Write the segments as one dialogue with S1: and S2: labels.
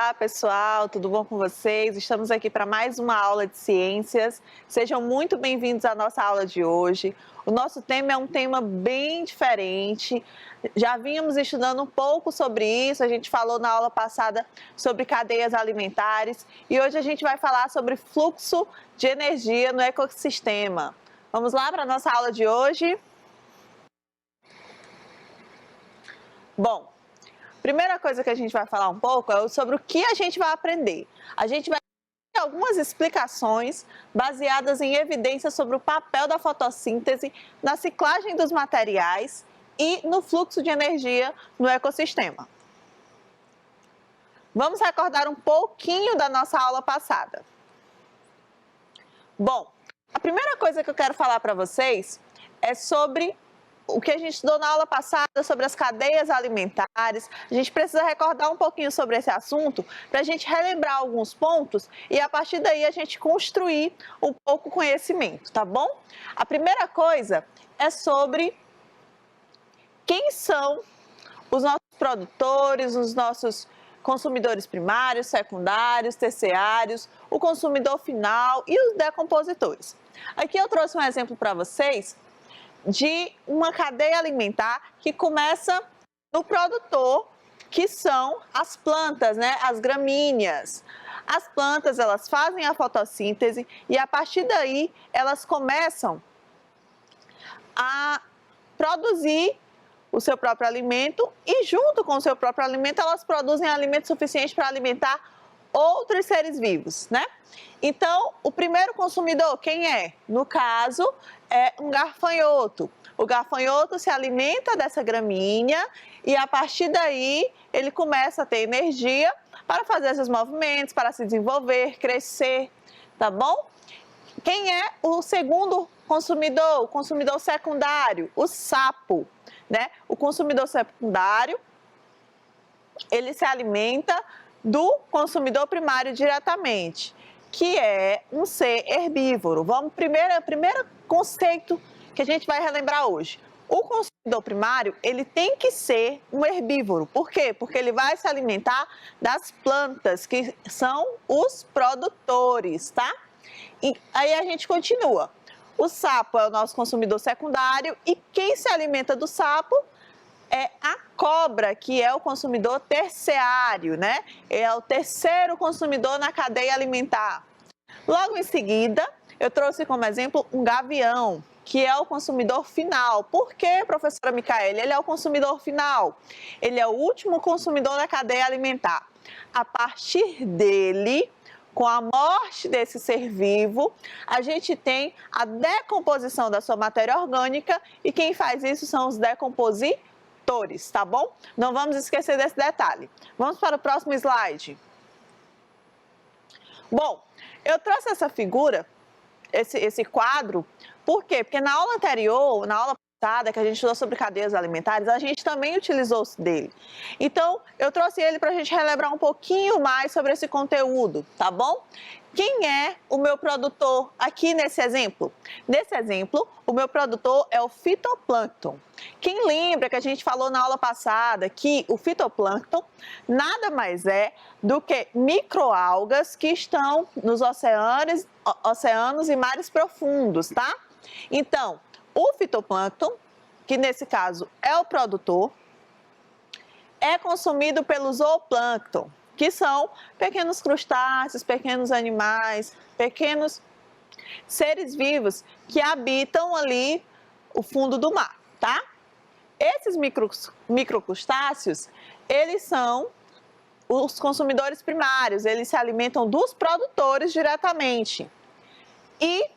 S1: Olá, pessoal, tudo bom com vocês? Estamos aqui para mais uma aula de ciências. Sejam muito bem-vindos à nossa aula de hoje. O nosso tema é um tema bem diferente. Já vínhamos estudando um pouco sobre isso, a gente falou na aula passada sobre cadeias alimentares e hoje a gente vai falar sobre fluxo de energia no ecossistema. Vamos lá para a nossa aula de hoje? Bom, primeira coisa que a gente vai falar um pouco é sobre o que a gente vai aprender. A gente vai ter algumas explicações baseadas em evidências sobre o papel da fotossíntese na ciclagem dos materiais e no fluxo de energia no ecossistema. Vamos recordar um pouquinho da nossa aula passada. Bom, a primeira coisa que eu quero falar para vocês é sobre o que a gente estudou na aula passada sobre as cadeias alimentares. A gente precisa recordar um pouquinho sobre esse assunto para a gente relembrar alguns pontos e a partir daí a gente construir um pouco o conhecimento, tá bom? A primeira coisa é sobre quem são os nossos produtores, os nossos consumidores primários, secundários, terciários, o consumidor final e os decompositores. Aqui eu trouxe um exemplo para vocês de uma cadeia alimentar que começa no produtor, que são as plantas, né? As gramíneas. As plantas, elas fazem a fotossíntese e a partir daí elas começam a produzir o seu próprio alimento e junto com o seu próprio alimento elas produzem alimento suficiente para alimentar outros seres vivos, né? Então, o primeiro consumidor, quem é? No caso, é um gafanhoto. O gafanhoto se alimenta dessa gramínea e a partir daí ele começa a ter energia para fazer esses movimentos, para se desenvolver, crescer, tá bom? Quem é o segundo consumidor? O consumidor secundário, o sapo, né? O consumidor secundário, ele se alimenta do consumidor primário diretamente, que é um ser herbívoro. Vamos primeiro conceito que a gente vai relembrar hoje. O consumidor primário, ele tem que ser um herbívoro. Por quê? Porque ele vai se alimentar das plantas, que são os produtores, tá? E aí a gente continua. O sapo é o nosso consumidor secundário e quem se alimenta do sapo é a cobra, que é o consumidor terciário, né? É o terceiro consumidor na cadeia alimentar. Logo em seguida, eu trouxe como exemplo um gavião, que é o consumidor final. Por que, professora Micaele? Ele é o consumidor final. Ele é o último consumidor da cadeia alimentar. A partir dele, com a morte desse ser vivo, a gente tem a decomposição da sua matéria orgânica e quem faz isso são os decompositores, tá bom? Não vamos esquecer desse detalhe. Vamos para o próximo slide. Bom, eu trouxe essa figura, esse quadro, por quê? Porque na aula anterior, na aula passada, que a gente estudou sobre cadeias alimentares, a gente também utilizou dele. Então, eu trouxe ele para a gente relembrar um pouquinho mais sobre esse conteúdo, tá bom? Quem é o meu produtor aqui nesse exemplo? Nesse exemplo, o meu produtor é o fitoplâncton. Quem lembra que a gente falou na aula passada que o fitoplâncton nada mais é do que microalgas que estão nos oceanos e mares profundos, tá? Então, o fitoplâncton, que nesse caso é o produtor, é consumido pelo zooplâncton, que são pequenos crustáceos, pequenos animais, pequenos seres vivos que habitam ali o fundo do mar, tá? Esses microcrustáceos, eles são os consumidores primários, eles se alimentam dos produtores diretamente. E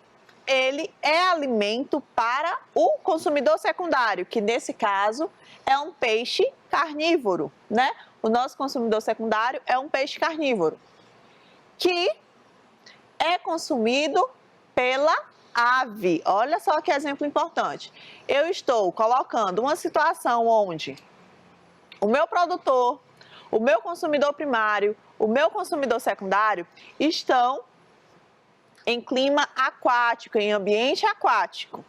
S1: ele é alimento para o consumidor secundário, que nesse caso é um peixe carnívoro, né? O nosso consumidor secundário é um peixe carnívoro, que é consumido pela ave. Olha só que exemplo importante. Eu estou colocando uma situação onde o meu produtor, o meu consumidor primário, o meu consumidor secundário estão em clima aquático, em ambiente aquático.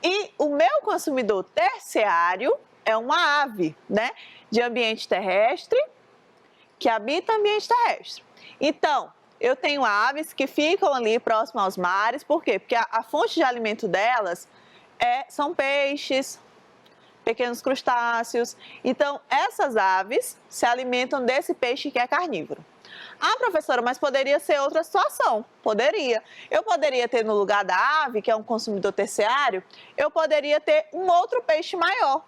S1: E o meu consumidor terciário é uma ave, né, de ambiente terrestre, que habitam ambiente terrestre. Então, eu tenho aves que ficam ali próximo aos mares, por quê? Porque a fonte de alimento delas são peixes, pequenos crustáceos. Então, essas aves se alimentam desse peixe que é carnívoro. Ah, professora, mas poderia ser outra situação. Poderia. Eu poderia ter no lugar da ave, que é um consumidor terciário, eu poderia ter um outro peixe maior.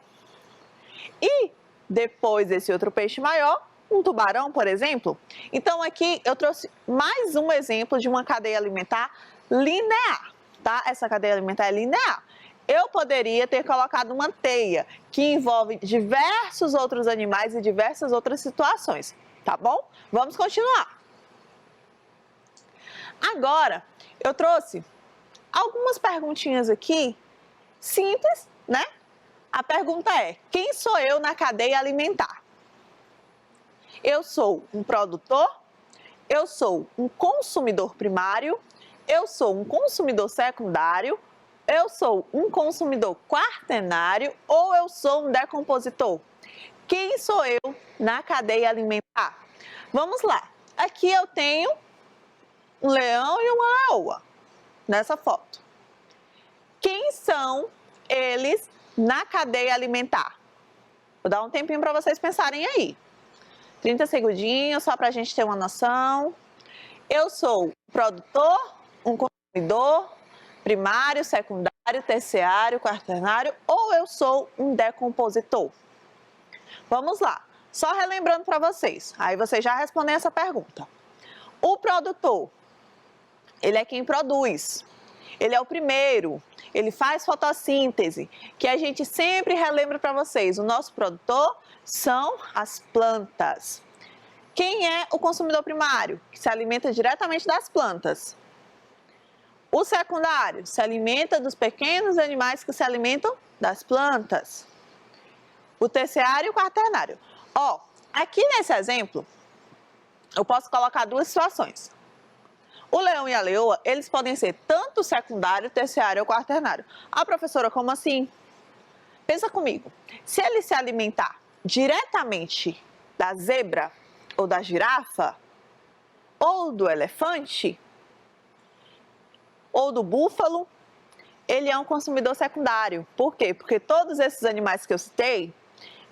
S1: E depois desse outro peixe maior, um tubarão, por exemplo. Então, aqui eu trouxe mais um exemplo de uma cadeia alimentar linear, tá? Essa cadeia alimentar é linear. Eu poderia ter colocado uma teia que envolve diversos outros animais e diversas outras situações, tá bom? Vamos continuar. Agora, eu trouxe algumas perguntinhas aqui, simples, né? A pergunta é: quem sou eu na cadeia alimentar? Eu sou um produtor, eu sou um consumidor primário, eu sou um consumidor secundário, eu sou um consumidor quaternário ou eu sou um decompositor? Quem sou eu na cadeia alimentar? Vamos lá. Aqui eu tenho um leão e uma leoa nessa foto. Quem são eles na cadeia alimentar? Vou dar um tempinho para vocês pensarem aí. 30 segundinhos só para a gente ter uma noção. Eu sou um produtor, um consumidor, primário, secundário, terciário, quaternário ou eu sou um decompositor? Vamos lá, só relembrando para vocês, aí vocês já respondem essa pergunta. O produtor, ele é quem produz, ele é o primeiro, ele faz fotossíntese, que a gente sempre relembra para vocês, o nosso produtor são as plantas. Quem é o consumidor primário? Que se alimenta diretamente das plantas. O secundário se alimenta dos pequenos animais que se alimentam das plantas. O terciário e o quaternário. Ó, aqui nesse exemplo, eu posso colocar duas situações. O leão e a leoa, eles podem ser tanto secundário, terciário ou quaternário. Ah, professora, como assim? Pensa comigo. Se ele se alimentar diretamente da zebra ou da girafa, ou do elefante, ou do búfalo, ele é um consumidor secundário. Por quê? Porque todos esses animais que eu citei,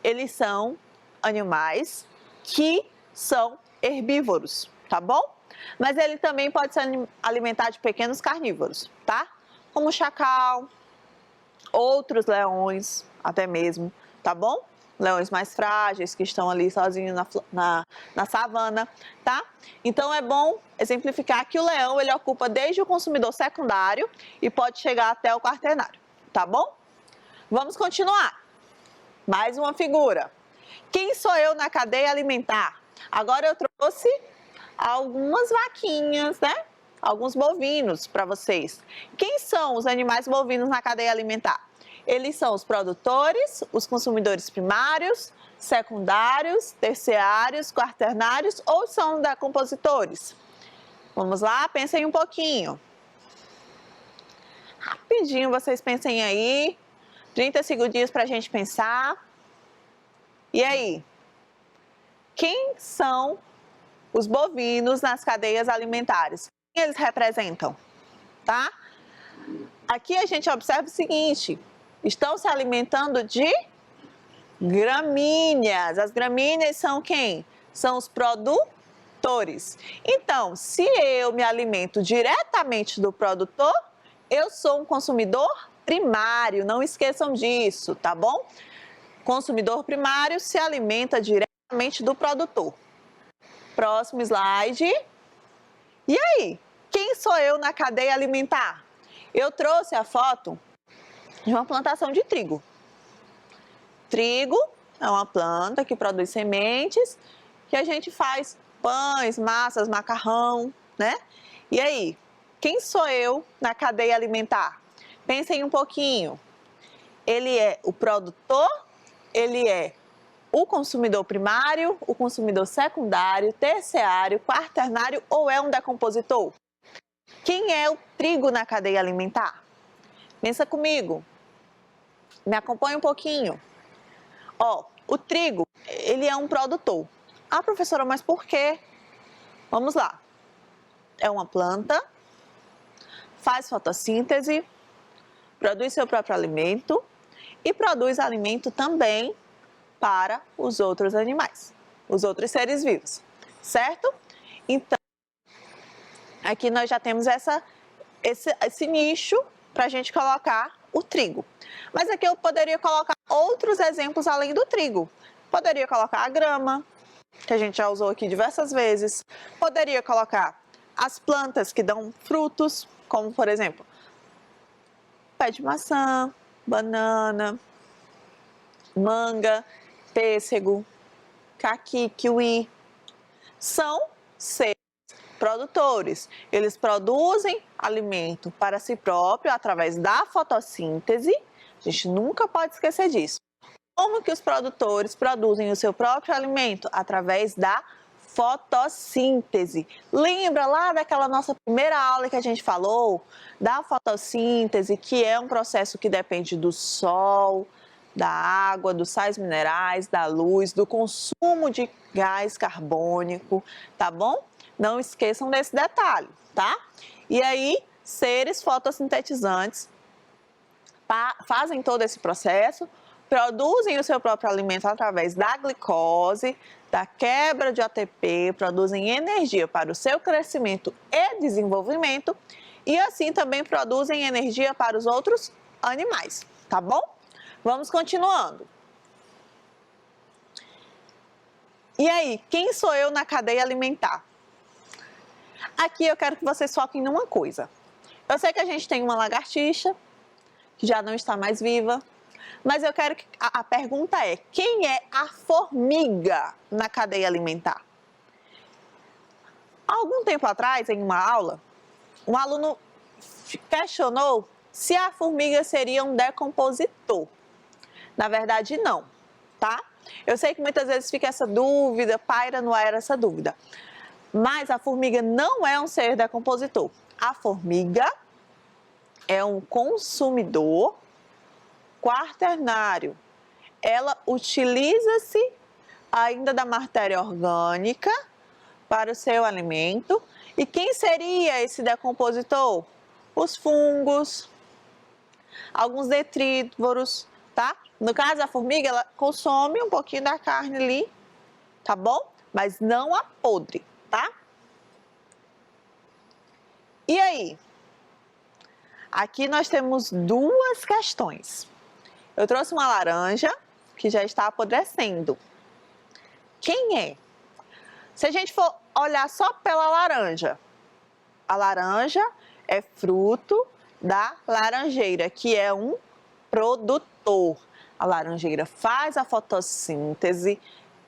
S1: eles são animais que são herbívoros, tá bom? Mas ele também pode se alimentar de pequenos carnívoros, tá? Como o chacal, outros leões, até mesmo, tá bom? Leões mais frágeis que estão ali sozinhos na savana, tá? Então é bom exemplificar que o leão ele ocupa desde o consumidor secundário e pode chegar até o quaternário, tá bom? Vamos continuar. Mais uma figura. Quem sou eu na cadeia alimentar? Agora eu trouxe algumas vaquinhas, né? Alguns bovinos para vocês. Quem são os animais bovinos na cadeia alimentar? Eles são os produtores, os consumidores primários, secundários, terciários, quaternários ou são decompositores? Vamos lá, pensem um pouquinho. Rapidinho vocês pensem aí. 30 segundinhos para a gente pensar. E aí? Quem são os bovinos nas cadeias alimentares? Quem eles representam? Tá? Aqui a gente observa o seguinte: estão se alimentando de gramíneas. As gramíneas são quem? São os produtores. Então, se eu me alimento diretamente do produtor, eu sou um consumidor primário. Não esqueçam disso, tá bom? Consumidor primário se alimenta diretamente do produtor. Próximo slide. E aí? Quem sou eu na cadeia alimentar? Eu trouxe a foto de uma plantação de trigo. Trigo é uma planta que produz sementes que a gente faz pães, massas, macarrão, né? E aí, quem sou eu na cadeia alimentar? Pensem um pouquinho. Ele é o produtor, ele é o consumidor primário, o consumidor secundário, terciário, quaternário ou é um decompositor? Quem é o trigo na cadeia alimentar? Pensa comigo. Me acompanha um pouquinho. Ó, o trigo, ele é um produtor. Ah, professora, mas por quê? Vamos lá. É uma planta, faz fotossíntese, produz seu próprio alimento e produz alimento também para os outros animais, os outros seres vivos, certo? Então, aqui nós já temos esse nicho para a gente colocar o trigo. Mas aqui eu poderia colocar outros exemplos além do trigo. Poderia colocar a grama, que a gente já usou aqui diversas vezes. Poderia colocar as plantas que dão frutos, como por exemplo, pé de maçã, banana, manga, pêssego, caqui, kiwi. São seres produtores. Eles produzem alimento para si próprio através da fotossíntese. A gente nunca pode esquecer disso. Como que os produtores produzem o seu próprio alimento? Através da fotossíntese. Lembra lá daquela nossa primeira aula que a gente falou da fotossíntese, que é um processo que depende do sol, da água, dos sais minerais, da luz, do consumo de gás carbônico, tá bom? Não esqueçam desse detalhe, tá? E aí, seres fotossintetizantes fazem todo esse processo, produzem o seu próprio alimento através da glicose, da quebra de ATP, produzem energia para o seu crescimento e desenvolvimento e assim também produzem energia para os outros animais, tá bom? Vamos continuando. E aí, quem sou eu na cadeia alimentar? Aqui eu quero que vocês foquem numa coisa. Eu sei que a gente tem uma lagartixa, que já não está mais viva, mas eu quero que a pergunta é: quem é a formiga na cadeia alimentar? Há algum tempo atrás, em uma aula, um aluno questionou se a formiga seria um decompositor. Na verdade, não, tá? Eu sei que muitas vezes fica essa dúvida, paira no ar essa dúvida. Mas a formiga não é um ser decompositor. A formiga é um consumidor quaternário. Ela utiliza-se ainda da matéria orgânica para o seu alimento. E quem seria esse decompositor? Os fungos, alguns detrívoros, tá? No caso, a formiga, ela consome um pouquinho da carne ali, tá bom? Mas não a podre, tá? E aí? Aqui nós temos duas questões. Eu trouxe uma laranja que já está apodrecendo. Quem é? Se a gente for olhar só pela laranja, a laranja é fruto da laranjeira, que é um produtor. A laranjeira faz a fotossíntese,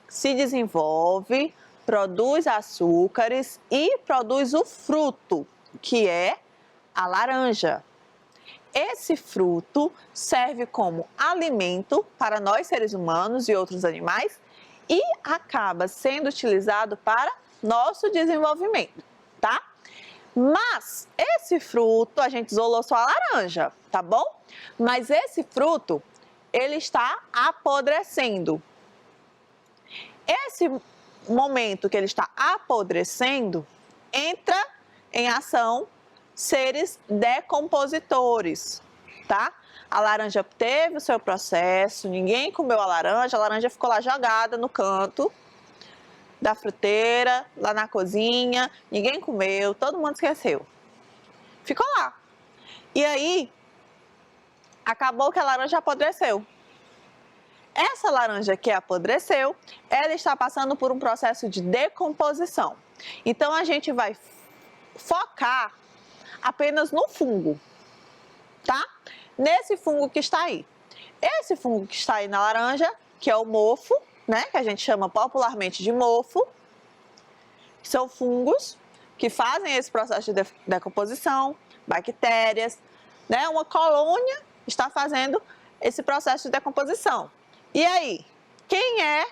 S1: se desenvolve, produz açúcares e produz o fruto, que é a laranja. Esse fruto serve como alimento para nós seres humanos e outros animais e acaba sendo utilizado para nosso desenvolvimento, tá? Mas esse fruto, a gente isolou só a laranja, tá bom? Mas esse fruto, ele está apodrecendo. Esse momento que ele está apodrecendo, entra em ação seres decompositores, tá? A laranja teve o seu processo, ninguém comeu a laranja ficou lá jogada no canto da fruteira, lá na cozinha, ninguém comeu, todo mundo esqueceu. Ficou lá. E aí, acabou que a laranja apodreceu. Essa laranja que apodreceu, ela está passando por um processo de decomposição. Então, a gente vai focar apenas no fungo, tá? Nesse fungo que está aí. Esse fungo que está aí na laranja, que é o mofo, né? Que a gente chama popularmente de mofo, são fungos que fazem esse processo de decomposição, bactérias, né? Uma colônia está fazendo esse processo de decomposição. E aí, quem é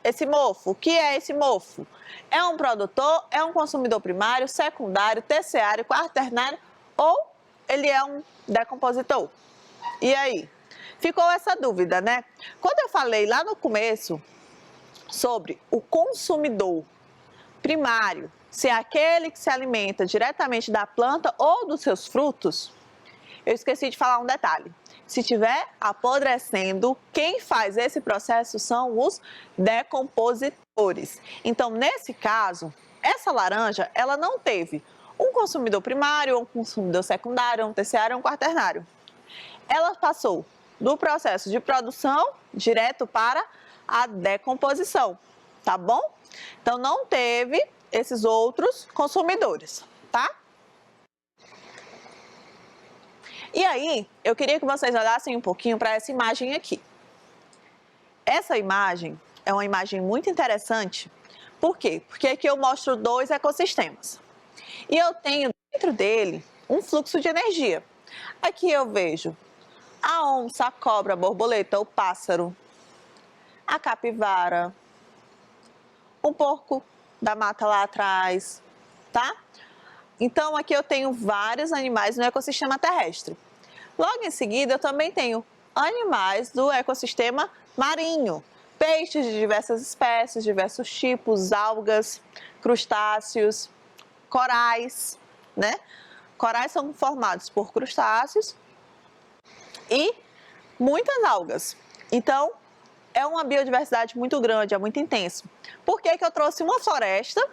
S1: esse mofo? O que é esse mofo? É um produtor, é um consumidor primário, secundário, terciário, quaternário ou ele é um decompositor? E aí? Ficou essa dúvida, né? Quando eu falei lá no começo sobre o consumidor primário, se é aquele que se alimenta diretamente da planta ou dos seus frutos, eu esqueci de falar um detalhe. Se estiver apodrecendo, quem faz esse processo são os decompositores. Então, nesse caso, essa laranja, ela não teve um consumidor primário, um consumidor secundário, um terciário, um quaternário. Ela passou do processo de produção direto para a decomposição, tá bom? Então, não teve esses outros consumidores, tá? E aí, eu queria que vocês olhassem um pouquinho para essa imagem aqui. Essa imagem é uma imagem muito interessante. Por quê? Porque aqui eu mostro dois ecossistemas. E eu tenho dentro dele um fluxo de energia. Aqui eu vejo a onça, a cobra, a borboleta, o pássaro, a capivara, um porco da mata lá atrás, tá? Então, aqui eu tenho vários animais no ecossistema terrestre. Logo em seguida, eu também tenho animais do ecossistema marinho. Peixes de diversas espécies, diversos tipos, algas, crustáceos, corais, né? Corais são formados por crustáceos e muitas algas. Então, é uma biodiversidade muito grande, é muito intenso. Por que que eu trouxe uma floresta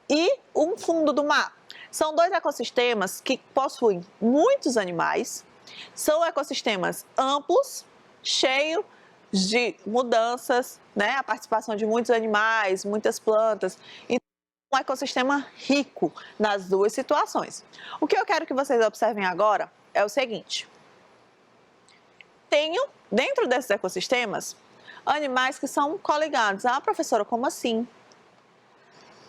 S1: e um fundo do mar? São dois ecossistemas que possuem muitos animais, são ecossistemas amplos, cheios de mudanças, né? A participação de muitos animais, muitas plantas, e um ecossistema rico nas duas situações. O que eu quero que vocês observem agora é o seguinte: tenho dentro desses ecossistemas animais que são coligados. Ah, professora, como assim?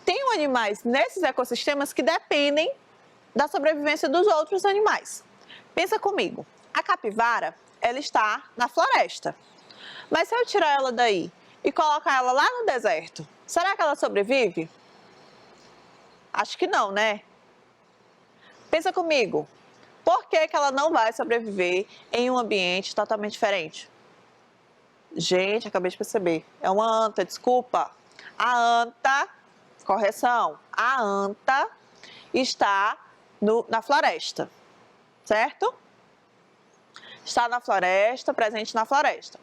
S1: Tem animais nesses ecossistemas que dependem da sobrevivência dos outros animais. Pensa comigo, a capivara, ela está na floresta. Mas se eu tirar ela daí e colocar ela lá no deserto, será que ela sobrevive? Acho que não, né? Pensa comigo, por que que ela não vai sobreviver em um ambiente totalmente diferente? Gente, acabei de perceber, é uma anta, desculpa. A anta, correção, a anta está na floresta, certo? Está na floresta, presente na floresta.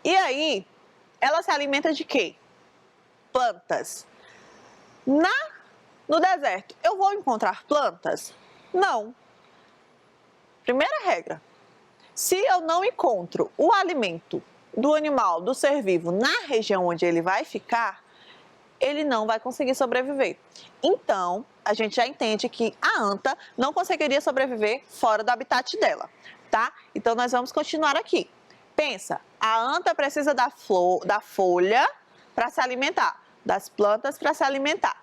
S1: E aí, ela se alimenta de quê? Plantas. No deserto, eu vou encontrar plantas? Não. Primeira regra, se eu não encontro o alimento do animal, do ser vivo, na região onde ele vai ficar, ele não vai conseguir sobreviver. Então, a gente já entende que a anta não conseguiria sobreviver fora do habitat dela, tá? Então, nós vamos continuar aqui. Pensa, a anta precisa da folha para se alimentar, das plantas para se alimentar.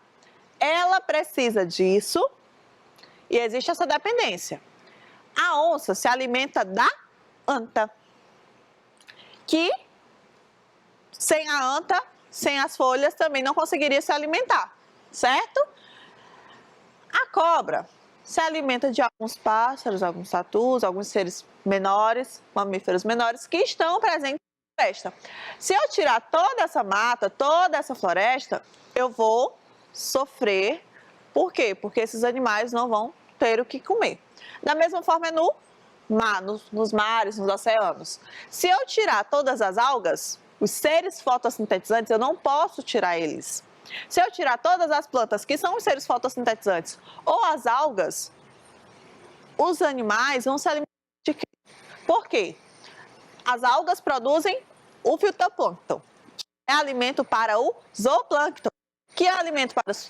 S1: Ela precisa disso e existe essa dependência. A onça se alimenta da anta, que sem a anta, sem as folhas, também não conseguiria se alimentar, certo? A cobra se alimenta de alguns pássaros, alguns tatus, alguns seres menores, mamíferos menores, que estão presentes na floresta. Se eu tirar toda essa mata, toda essa floresta, eu vou sofrer. Por quê? Porque esses animais não vão ter o que comer. Da mesma forma é no mar, nos mares, nos oceanos. Se eu tirar todas as algas, os seres fotossintetizantes, eu não posso tirar eles. Se eu tirar todas as plantas que são os seres fotossintetizantes ou as algas, os animais vão se alimentar de quê? Por quê? As algas produzem o fitoplâncton, que é alimento para o zooplâncton, que é alimento para os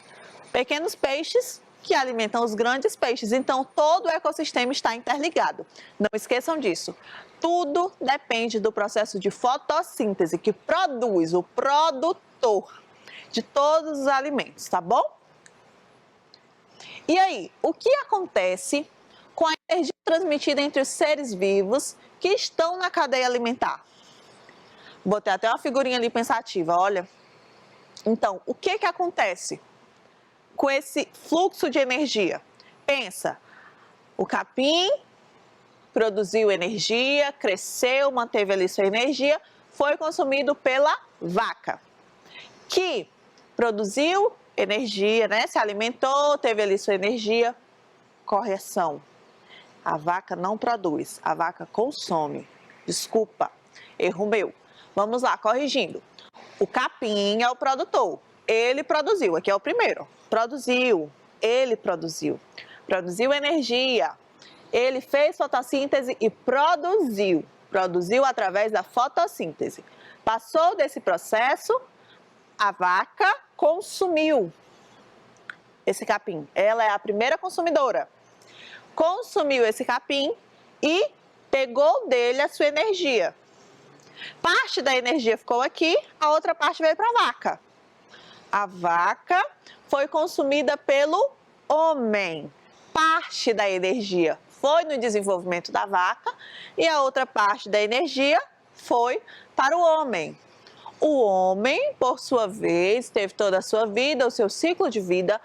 S1: pequenos peixes, que alimentam os grandes peixes. Então, todo o ecossistema está interligado. Não esqueçam disso. Tudo depende do processo de fotossíntese, que produz o produtor de todos os alimentos, tá bom? E aí, o que acontece com a energia transmitida entre os seres vivos que estão na cadeia alimentar? Botei até uma figurinha ali pensativa, olha. Então, o que que acontece com esse fluxo de energia? Pensa, o capim produziu energia, cresceu, manteve ali sua energia, foi consumido pela vaca. que produziu energia, né? Se alimentou, teve ali sua energia. Correção. A vaca não produz, a vaca consome. Desculpa, erro meu. Vamos lá, corrigindo. O capim é o produtor. Ele produziu, aqui é o primeiro. Produziu, ele produziu. Produziu energia. Ele fez fotossíntese e produziu. Produziu através da fotossíntese. Passou desse processo, a vaca consumiu esse capim. Ela é a primeira consumidora. Consumiu esse capim e pegou dele a sua energia. Parte da energia ficou aqui, a outra parte veio para a vaca. A vaca foi consumida pelo homem. Parte da energia foi no desenvolvimento da vaca e a outra parte da energia foi para o homem. O homem, por sua vez, teve toda a sua vida, o seu ciclo de vida,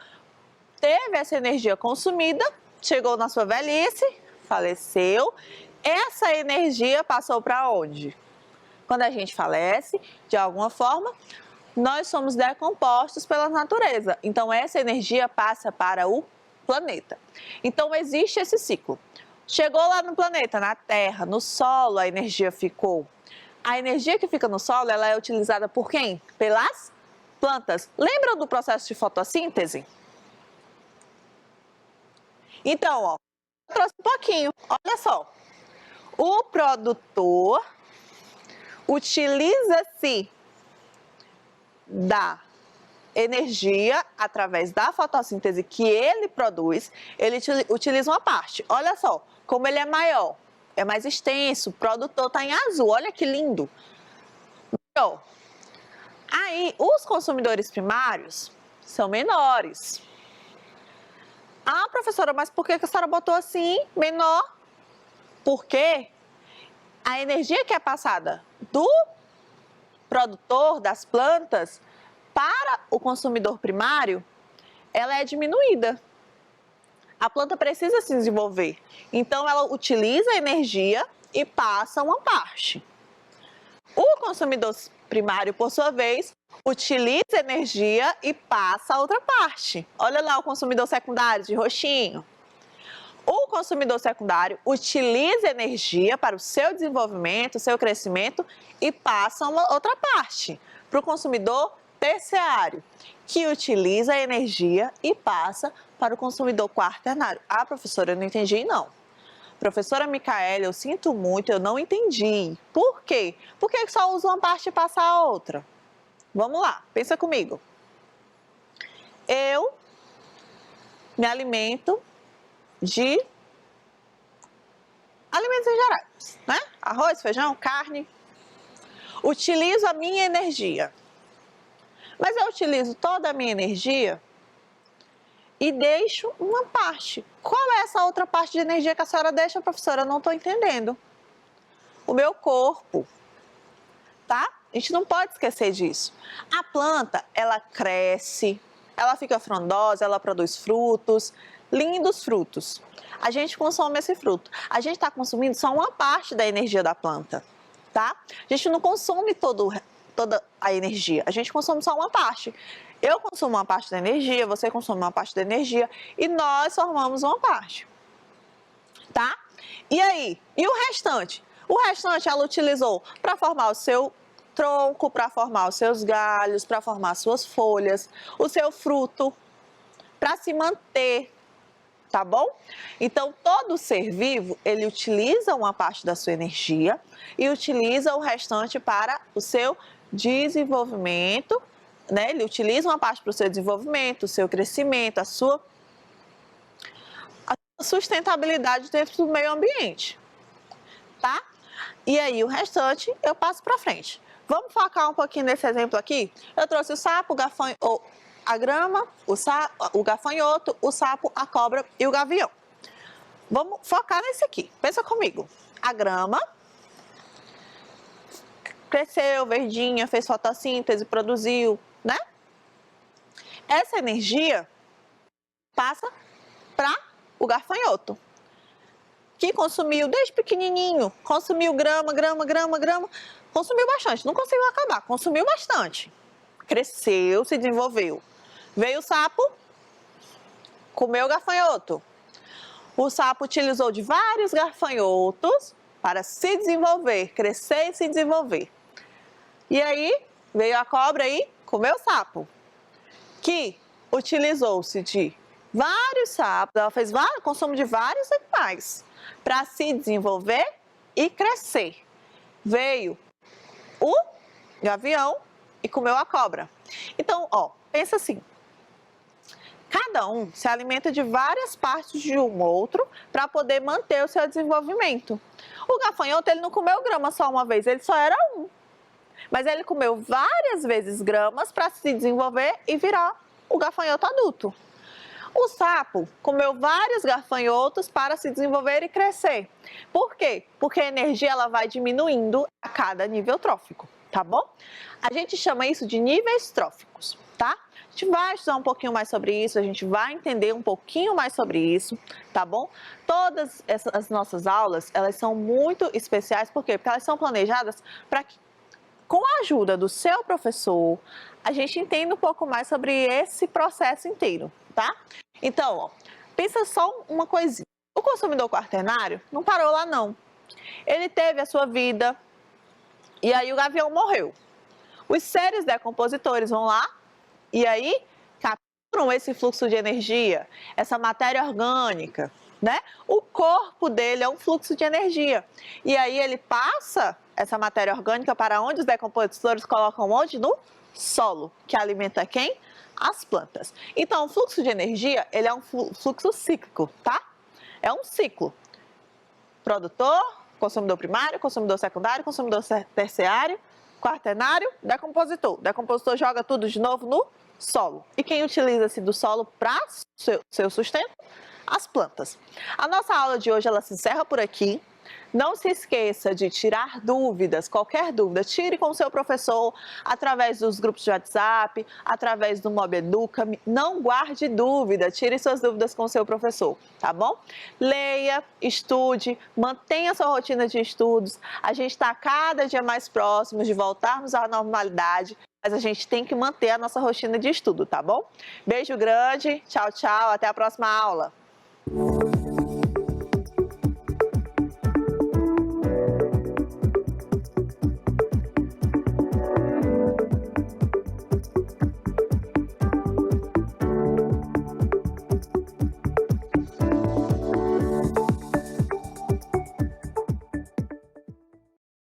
S1: teve essa energia consumida, chegou na sua velhice, faleceu. Essa energia passou para onde? Quando a gente falece, de alguma forma, nós somos decompostos pela natureza. Então, essa energia passa para o planeta. Então, existe esse ciclo. Chegou lá no planeta, na Terra, no solo, a energia ficou. A energia que fica no solo, ela é utilizada por quem? Pelas plantas. Lembram do processo de fotossíntese? Então, ó, eu trouxe um pouquinho. Olha só. O produtor utiliza-se da energia através da fotossíntese que ele produz, ele utiliza uma parte. Olha só, como ele é maior, é mais extenso, o produtor está em azul, olha que lindo. Maior. Aí, os consumidores primários são menores. Ah, professora, mas por que a senhora botou assim, menor? Porque a energia que é passada do produtor das plantas para o consumidor primário, ela é diminuída. A planta precisa se desenvolver, então ela utiliza a energia e passa uma parte. O consumidor primário, por sua vez, utiliza a energia e passa a outra parte. Olha lá o consumidor secundário de roxinho. O consumidor secundário utiliza energia para o seu desenvolvimento, o seu crescimento e passa uma outra parte para o consumidor terciário, que utiliza a energia e passa para o consumidor quaternário. Ah, professora, eu não entendi não. Professora Micaela, eu sinto muito, eu não entendi. Por quê? Por que só usa uma parte e passa a outra? Vamos lá, pensa comigo. Eu me alimento de alimentos em geral, né? Arroz, feijão, carne. Utilizo a minha energia. Mas eu utilizo toda a minha energia e deixo uma parte. Qual é essa outra parte de energia que a senhora deixa, professora? Eu não estou entendendo. O meu corpo, tá? A gente não pode esquecer disso. A planta, ela cresce, ela fica frondosa, ela produz frutos, lindos frutos. A gente consome esse fruto. A gente está consumindo só uma parte da energia da planta, tá? A gente não consome toda a energia, a gente consome só uma parte. Eu consumo uma parte da energia, você consome uma parte da energia e nós formamos uma parte, tá? E aí? E o restante? O restante ela utilizou para formar o seu tronco, para formar os seus galhos, para formar suas folhas, o seu fruto, para se manter, tá bom? Então, todo ser vivo, ele utiliza uma parte da sua energia e utiliza o restante para o seu desenvolvimento, né? Ele utiliza uma parte para o seu desenvolvimento, o seu crescimento, a sua sustentabilidade dentro do meio ambiente, tá? E aí, o restante eu passo para frente. Vamos focar um pouquinho nesse exemplo aqui? Eu trouxe o sapo, a grama, o gafanhoto, o sapo, a cobra e o gavião. Vamos focar nesse aqui. Pensa comigo. A grama cresceu, verdinha, fez fotossíntese, produziu, né? Essa energia passa para o gafanhoto, que consumiu desde pequenininho, consumiu grama, consumiu bastante, não conseguiu acabar, consumiu bastante. cresceu, se desenvolveu. Veio o sapo, comeu o gafanhoto. O sapo utilizou de vários gafanhotos para se desenvolver, crescer e se desenvolver. E aí, veio a cobra e comeu o sapo, que utilizou-se de vários sapos, ela fez consumo de vários animais para se desenvolver e crescer. Veio o gavião e comeu a cobra. Então, pensa assim, cada um se alimenta de várias partes de um outro para poder manter o seu desenvolvimento. O gafanhoto, ele não comeu grama só uma vez, ele só era um. Mas ele comeu várias vezes gramas para se desenvolver e virar o gafanhoto adulto. O sapo comeu vários gafanhotos para se desenvolver e crescer. Por quê? Porque a energia ela vai diminuindo a cada nível trófico, tá bom? A gente chama isso de níveis tróficos, tá? A gente vai estudar um pouquinho mais sobre isso, a gente vai entender um pouquinho mais sobre isso, tá bom? Todas as nossas aulas, elas são muito especiais, por quê? Porque elas são planejadas para que, com a ajuda do seu professor, a gente entenda um pouco mais sobre esse processo inteiro, tá? Então, pensa só uma coisinha. O consumidor quaternário não parou lá não. Ele teve a sua vida e aí o gavião morreu. Os seres decompositores vão lá e aí capturam esse fluxo de energia, essa matéria orgânica, né? O corpo dele é um fluxo de energia. E aí ele passa essa matéria orgânica para onde os decompositores colocam onde? No solo, que alimenta quem? As plantas. Então, o fluxo de energia, ele é um fluxo cíclico, tá? É um ciclo. Produtor, consumidor primário, consumidor secundário, consumidor terciário, quaternário, decompositor. Decompositor joga tudo de novo no solo. E quem utiliza-se do solo para seu sustento? As plantas. A nossa aula de hoje, ela se encerra por aqui. Não se esqueça de tirar dúvidas, qualquer dúvida, tire com o seu professor, através dos grupos de WhatsApp, através do Mob Educa. Não guarde dúvida, tire suas dúvidas com o seu professor, tá bom? Leia, estude, mantenha sua rotina de estudos. A gente está cada dia mais próximos de voltarmos à normalidade, mas a gente tem que manter a nossa rotina de estudo, tá bom? Beijo grande, tchau, tchau, até a próxima aula.